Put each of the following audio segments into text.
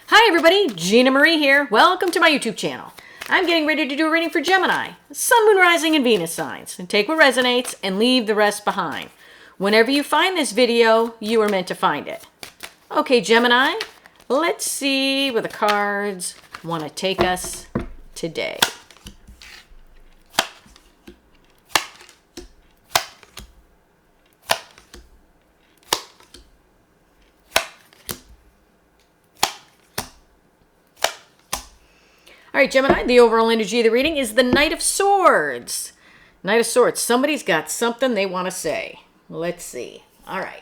Hi everybody, Gina Marie here. Welcome to my YouTube channel. I'm getting ready to do a reading for Gemini, Sun, Moon, Rising, and Venus signs. And take what resonates and leave the rest behind. Whenever you find this video, you are meant to find it. Okay, Gemini, let's see where the cards want to take us today. All right, Gemini, the overall energy of the reading is the Knight of Swords. Knight of Swords. Somebody's got something they want to say. Let's see. All right.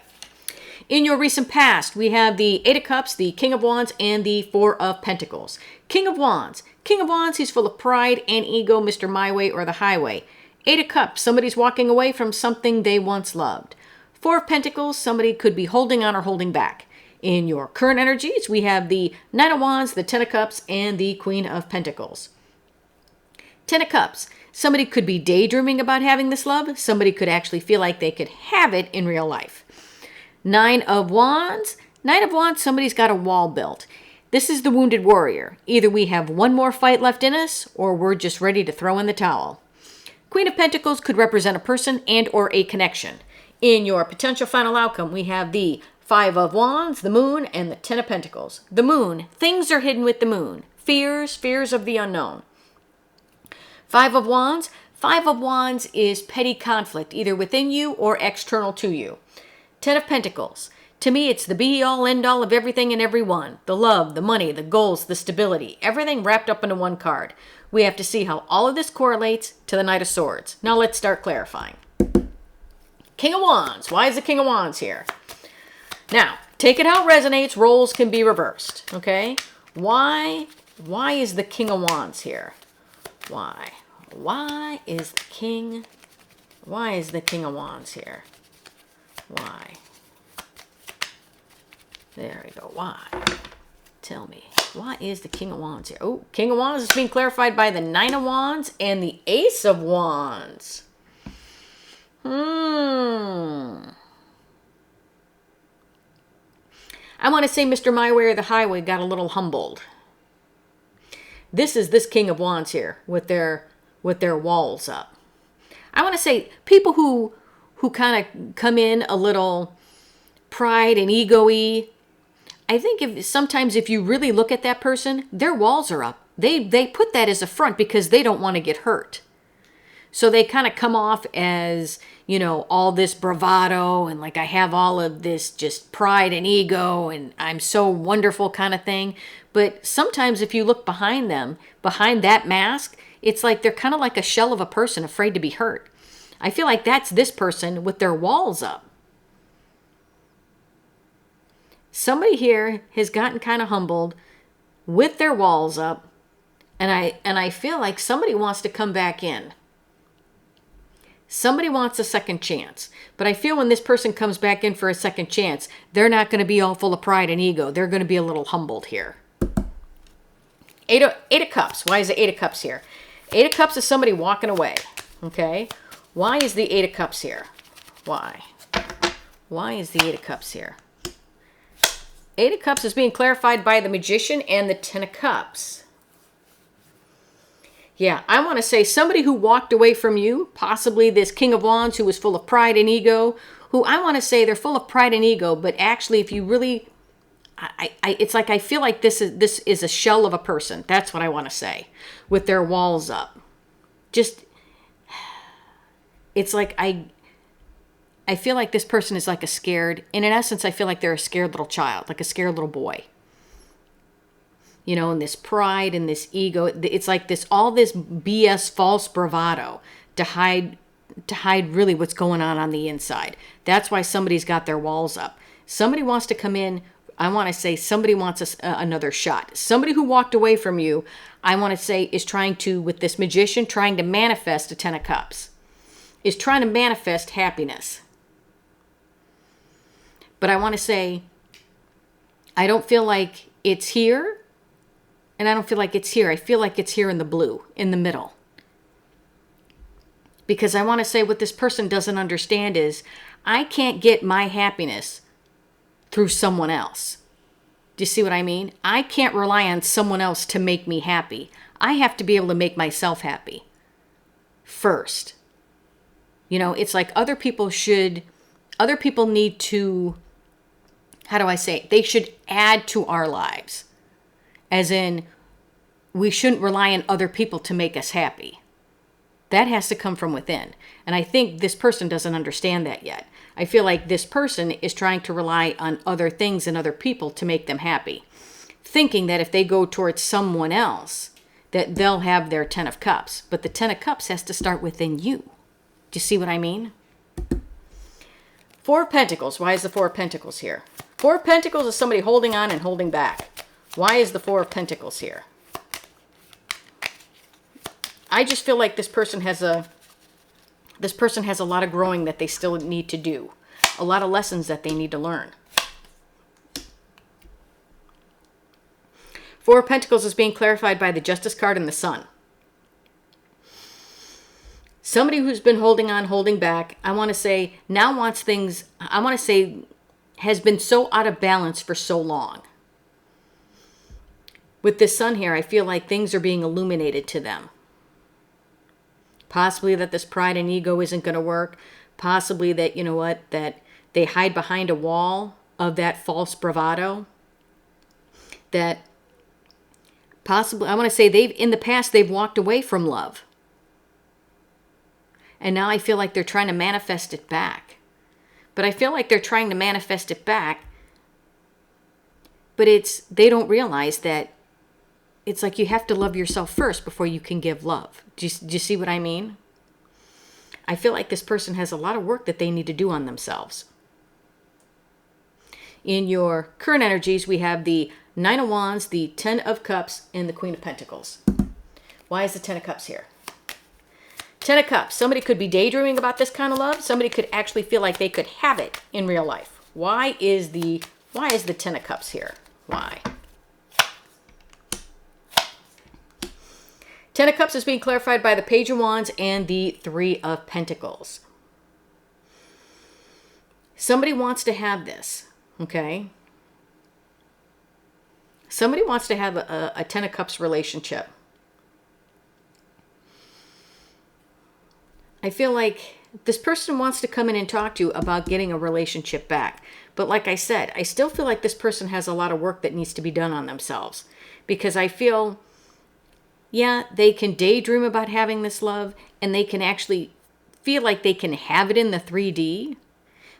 In your recent past, we have the Eight of Cups, the King of Wands, and the Four of Pentacles. King of Wands. King of Wands, he's full of pride and ego, Mr. My Way or the Highway. Eight of Cups, somebody's walking away from something they once loved. Four of Pentacles, somebody could be holding on or holding back. In your current energies, we have the Nine of Wands, the Ten of Cups, and the Queen of Pentacles. Ten of Cups. Somebody could be daydreaming about having this love. Somebody could actually feel like they could have it in real life. Nine of Wands. Nine of Wands, somebody's got a wall built. This is the wounded warrior. Either we have one more fight left in us, or we're just ready to throw in the towel. Queen of Pentacles could represent a person and or a connection. In your potential final outcome, we have the Five of Wands, the Moon, and the Ten of Pentacles. The Moon, things are hidden with the Moon. Fears of the unknown. Five of Wands is petty conflict, either within you or external to you. Ten of Pentacles, to me it's the be-all, end-all of everything and everyone. The love, the money, the goals, the stability, everything wrapped up into one card. We have to see how all of this correlates to the Knight of Swords. Now let's start clarifying. King of Wands, why is the King of Wands here? Now, take it how it resonates. Roles can be reversed, okay? Why is the King of Wands here? Why is the King of Wands here? Why? There we go. Why? Tell me. Why is the King of Wands here? Oh, King of Wands is being clarified by the Nine of Wands and the Ace of Wands. I want to say Mr. My Way or the Highway got a little humbled. This is this King of Wands here with their walls up. I want to say people who kind of come in a little pride and ego-y. I think sometimes if you really look at that person, their walls are up. They put that as a front because they don't want to get hurt. So they kind of come off as, you know, all this bravado and like I have all of this just pride and ego and I'm so wonderful kind of thing. But sometimes if you look behind them, behind that mask, it's like they're kind of like a shell of a person afraid to be hurt. I feel like that's this person with their walls up. Somebody here has gotten kind of humbled with their walls up, and I feel like somebody wants to come back in. Somebody wants a second chance. But I feel when this person comes back in for a second chance, they're not going to be all full of pride and ego. They're going to be a little humbled here. Eight of Cups. Why is the Eight of Cups here? Eight of Cups is somebody walking away. Okay? Why is the Eight of Cups here? Why? Why is the Eight of Cups here? Eight of Cups is being clarified by the Magician and the Ten of Cups. Yeah, I want to say somebody who walked away from you, possibly this King of Wands who was full of pride and ego, who I want to say they're full of pride and ego, but actually if you really, it's like I feel like this is a shell of a person. That's what I want to say, with their walls up. Just, it's like I feel like this person is like a scared, and in essence I feel like they're a scared little child, like a scared little boy. You know, and this pride and this ego, it's like all this BS false bravado to hide really what's going on the inside. That's why somebody's got their walls up. Somebody wants to come in. I want to say somebody wants another shot. Somebody who walked away from you, I want to say is trying to, with this Magician, trying to manifest a Ten of Cups. Is trying to manifest happiness. But I want to say, I don't feel like it's here. And I don't feel like it's here. I feel like it's here in the blue, in the middle. Because I want to say what this person doesn't understand is I can't get my happiness through someone else. Do you see what I mean? I can't rely on someone else to make me happy. I have to be able to make myself happy first. You know, it's like other people need to, how do I say it? They should add to our lives. As in, we shouldn't rely on other people to make us happy. That has to come from within. And I think this person doesn't understand that yet. I feel like this person is trying to rely on other things and other people to make them happy, thinking that if they go towards someone else, that they'll have their 10 of Cups. But the 10 of Cups has to start within you. Do you see what I mean? 4 of Pentacles. Why is the 4 of Pentacles here? 4 of Pentacles is somebody holding on and holding back. Why is the 4 of Pentacles here? I just feel like this person has a lot of growing that they still need to do. A lot of lessons that they need to learn. 4 of Pentacles is being clarified by the Justice card and the Sun. Somebody who's been holding on, holding back, I want to say, now wants things, I want to say, has been so out of balance for so long. With this Sun here, I feel like things are being illuminated to them. Possibly that this pride and ego isn't going to work. Possibly that, you know what, that they hide behind a wall of that false bravado. That possibly, I want to say, in the past, they've walked away from love. And now I feel like they're trying to manifest it back. But I feel like they're trying to manifest it back. But they don't realize that it's like you have to love yourself first before you can give love. Do you see what I mean? I feel like this person has a lot of work that they need to do on themselves. In your current energies, we have the 9 of Wands, the 10 of Cups, and the Queen of Pentacles. Why is the 10 of Cups here? 10 of Cups. Somebody could be daydreaming about this kind of love. Somebody could actually feel like they could have it in real life. Why is the 10 of Cups here? Why? 10 of Cups is being clarified by the Page of Wands and the 3 of Pentacles. Somebody wants to have this, okay? Somebody wants to have a 10 of Cups relationship. I feel like this person wants to come in and talk to you about getting a relationship back. But like I said, I still feel like this person has a lot of work that needs to be done on themselves. Because I feel, yeah, they can daydream about having this love, and they can actually feel like they can have it in the 3D.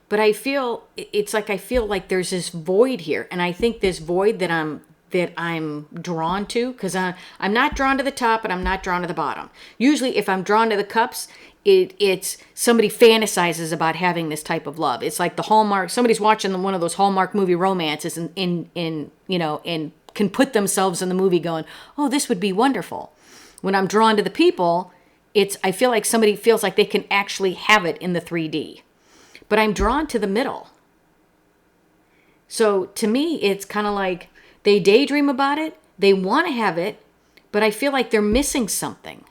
But I feel, it's like I feel like there's this void here. And I think this void that I'm drawn to, because I'm not drawn to the top and I'm not drawn to the bottom. Usually if I'm drawn to the cups, it's somebody fantasizes about having this type of love. It's like the Hallmark, somebody's watching one of those Hallmark movie romances and can put themselves in the movie going, oh, this would be wonderful. When I'm drawn to the people, I feel like somebody feels like they can actually have it in the 3D. But I'm drawn to the middle. So to me, it's kind of like they daydream about it, they want to have it, but I feel like they're missing something.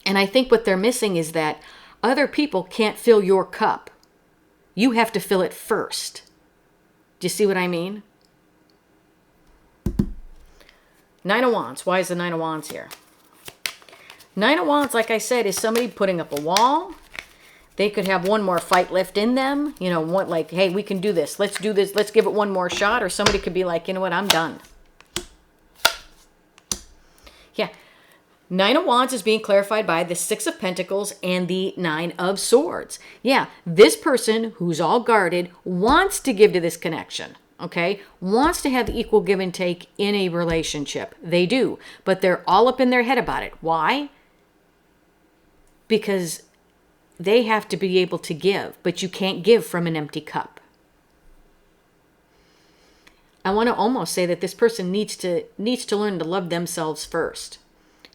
And I think what they're missing is that other people can't fill your cup. You have to fill it first. Do you see what I mean? 9 of Wands. Why is the 9 of Wands here? 9 of Wands, like I said, is somebody putting up a wall. They could have one more fight left in them. You know, like, hey, we can do this. Let's do this. Let's give it one more shot. Or somebody could be like, you know what, I'm done. Yeah. 9 of Wands is being clarified by the 6 of Pentacles and the 9 of Swords. Yeah, this person who's all guarded wants to give to this connection, okay? Wants to have equal give and take in a relationship. They do, but they're all up in their head about it. Why? Because they have to be able to give, but you can't give from an empty cup. I want to almost say that this person needs to learn to love themselves first.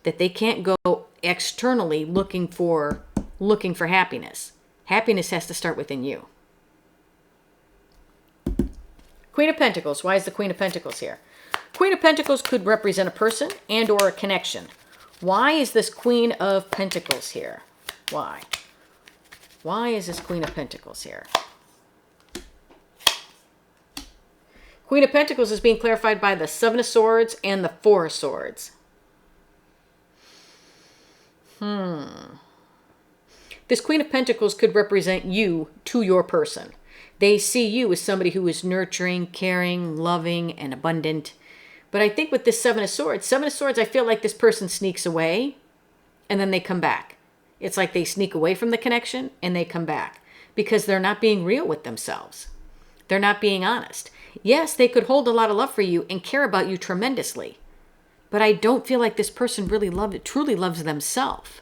That they can't go externally looking for happiness. Happiness has to start within you. Queen of Pentacles. Why is the Queen of Pentacles here? Queen of Pentacles could represent a person and or a connection. Why is this Queen of Pentacles here? Why? Why is this Queen of Pentacles here? Queen of Pentacles is being clarified by the Seven of Swords and the Four of Swords. This Queen of Pentacles could represent you to your person. They see you as somebody who is nurturing, caring, loving, and abundant. But I think with this Seven of Swords, I feel like this person sneaks away and then they come back. It's like they sneak away from the connection and they come back because they're not being real with themselves. They're not being honest. Yes, they could hold a lot of love for you and care about you tremendously. But I don't feel like this person really truly loves themselves.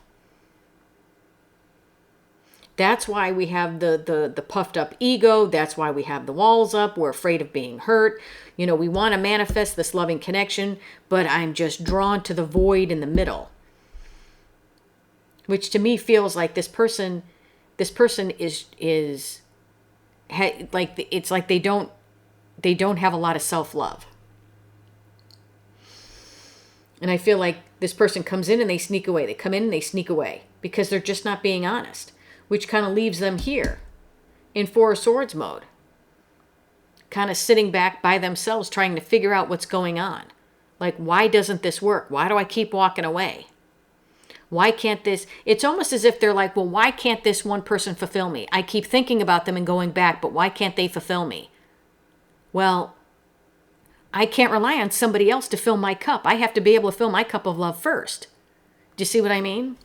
That's why we have the puffed up ego. That's why we have the walls up. We're afraid of being hurt. You know, we want to manifest this loving connection, but I'm just drawn to the void in the middle. Which to me feels like this person is like, it's like they don't have a lot of self-love. And I feel like this person comes in and they sneak away. They come in and they sneak away because they're just not being honest. Which kind of leaves them here in Four of Swords mode. Kind of sitting back by themselves trying to figure out what's going on. Like, why doesn't this work? Why do I keep walking away? Why can't this? It's almost as if they're like, well, why can't this one person fulfill me? I keep thinking about them and going back, but why can't they fulfill me? Well, I can't rely on somebody else to fill my cup. I have to be able to fill my cup of love first. Do you see what I mean?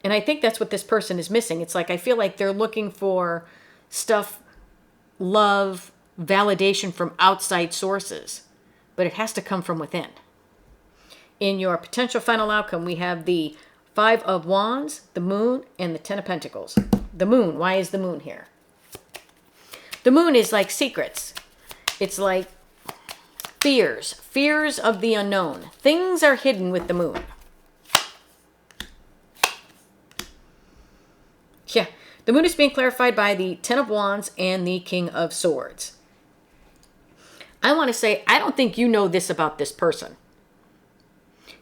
And I think that's what this person is missing. It's like, I feel like they're looking for stuff, love, validation from outside sources. But it has to come from within. In your potential final outcome, we have the Five of Wands, the Moon, and the Ten of Pentacles. The Moon. Why is the Moon here? The Moon is like secrets. It's like fears. Fears of the unknown. Things are hidden with the Moon. Yeah, the Moon is being clarified by the Ten of Wands and the King of Swords. I want to say, I don't think you know this about this person.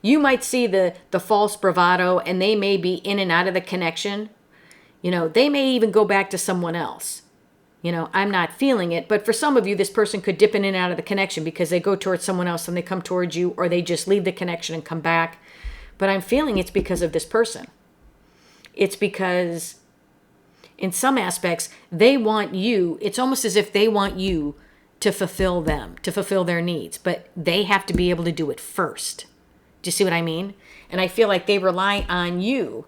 You might see the false bravado and they may be in and out of the connection. You know, they may even go back to someone else. You know, I'm not feeling it, but for some of you, this person could dip in and out of the connection because they go towards someone else and they come towards you, or they just leave the connection and come back. But I'm feeling it's because of this person. It's because in some aspects, they want you, it's almost as if they want you to fulfill them, to fulfill their needs, but they have to be able to do it first. Do you see what I mean? And I feel like they rely on you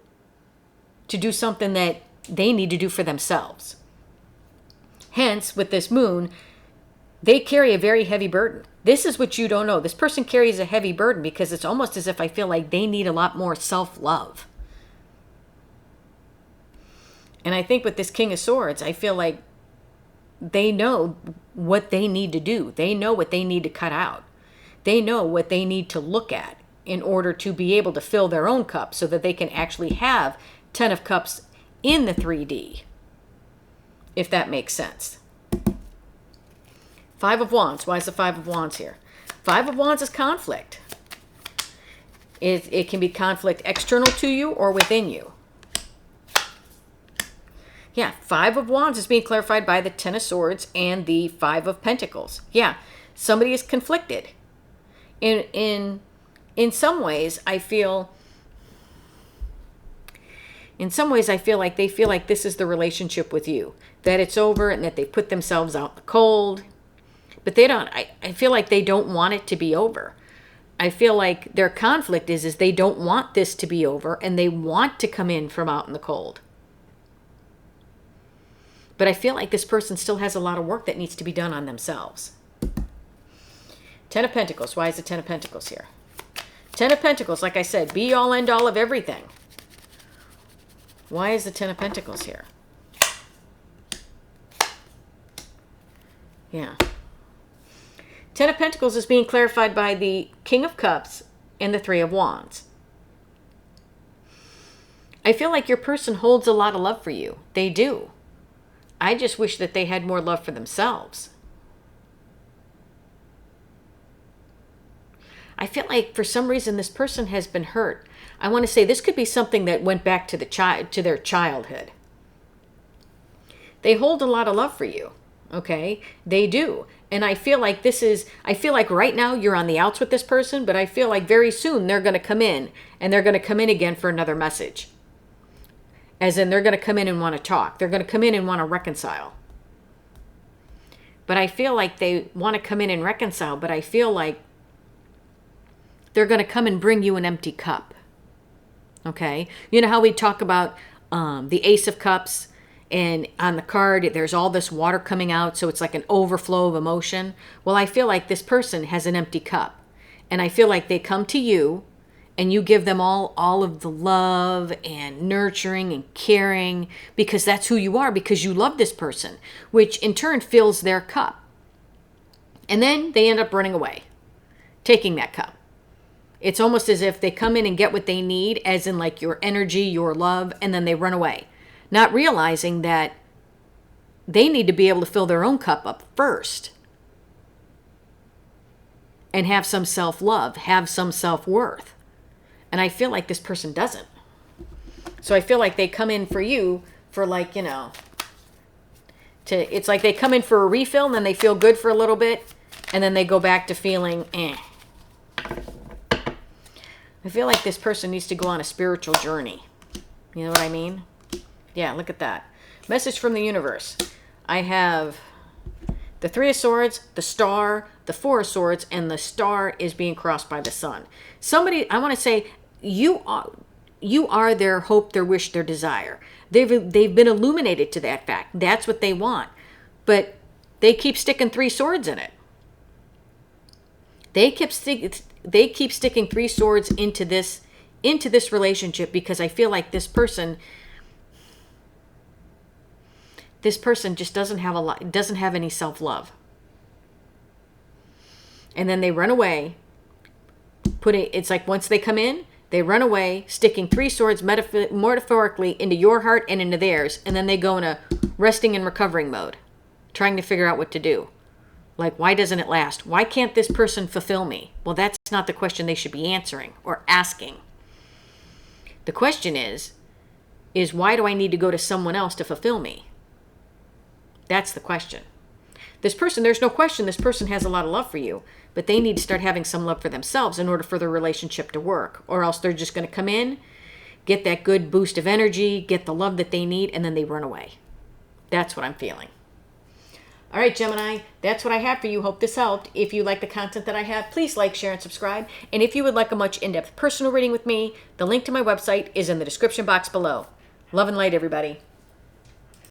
to do something that they need to do for themselves. Hence, with this Moon, they carry a very heavy burden. This is what you don't know. This person carries a heavy burden because it's almost as if I feel like they need a lot more self-love. And I think with this King of Swords, I feel like they know what they need to do. They know what they need to cut out. They know what they need to look at in order to be able to fill their own cup so that they can actually have 10 of Cups in the 3D, if that makes sense. Five of Wands. Why is the Five of Wands here? Five of Wands is conflict. It can be conflict external to you or within you. Yeah, Five of Wands is being clarified by the Ten of Swords and the Five of Pentacles. Yeah, somebody is conflicted. In some ways, I feel like they feel like this is the relationship with you, that it's over and that they put themselves out in the cold. But they don't. I feel like they don't want it to be over. I feel like their conflict is they don't want this to be over and they want to come in from out in the cold. But I feel like this person still has a lot of work that needs to be done on themselves. Ten of Pentacles. Why is the Ten of Pentacles here? Ten of Pentacles, like I said, be all end all of everything. Why is the Ten of Pentacles here? Yeah. Ten of Pentacles is being clarified by the King of Cups and the Three of Wands. I feel like your person holds a lot of love for you. They do. I just wish that they had more love for themselves. I feel like for some reason this person has been hurt. I want to say this could be something that went back to their childhood. They hold a lot of love for you. Okay, they do. And I feel like right now you're on the outs with this person, but I feel like very soon they're going to come in, and they're going to come in again for another message. As in, they're going to come in and want to talk. They're going to come in and want to reconcile. But I feel like they want to come in and reconcile, but I feel like they're going to come and bring you an empty cup. Okay? You know how we talk about the Ace of Cups? And on the card, there's all this water coming out, so it's like an overflow of emotion. Well, I feel like this person has an empty cup. And I feel like they come to you, and you give them all of the love and nurturing and caring, because that's who you are, because you love this person, which in turn fills their cup. And then they end up running away, taking that cup. It's almost as if they come in and get what they need, as in like your energy, your love, and then they run away. Not realizing that they need to be able to fill their own cup up first. And have some self-love, have some self-worth. And I feel like this person doesn't. So I feel like they come in for you for like, it's like they come in for a refill and then they feel good for a little bit. And then they go back to feeling, eh. I feel like this person needs to go on a spiritual journey. You know what I mean? Yeah, look at that. Message from the universe. I have the Three of Swords, the Star, the Four of Swords, and the Star is being crossed by the Sun. Somebody, I want to say, you are their hope, their wish, their desire. They've been illuminated to that fact. That's what they want. But they keep sticking three swords in it. They keep sticking three swords into this relationship, because I feel like this person just doesn't have any self-love. And then they run away. It's like once they come in, they run away, sticking three swords metaphorically into your heart and into theirs, and then they go in a resting and recovering mode, trying to figure out what to do. Like, why doesn't it last? Why can't this person fulfill me? Well, that's not the question they should be answering or asking. The question is why do I need to go to someone else to fulfill me? That's the question. This person, there's no question this person has a lot of love for you, but they need to start having some love for themselves in order for their relationship to work, or else they're just going to come in, get that good boost of energy, get the love that they need, and then they run away. That's what I'm feeling. All right, Gemini, that's what I have for you. Hope this helped. If you like the content that I have, please like, share, and subscribe. And if you would like a much in-depth personal reading with me, the link to my website is in the description box below. Love and light, everybody.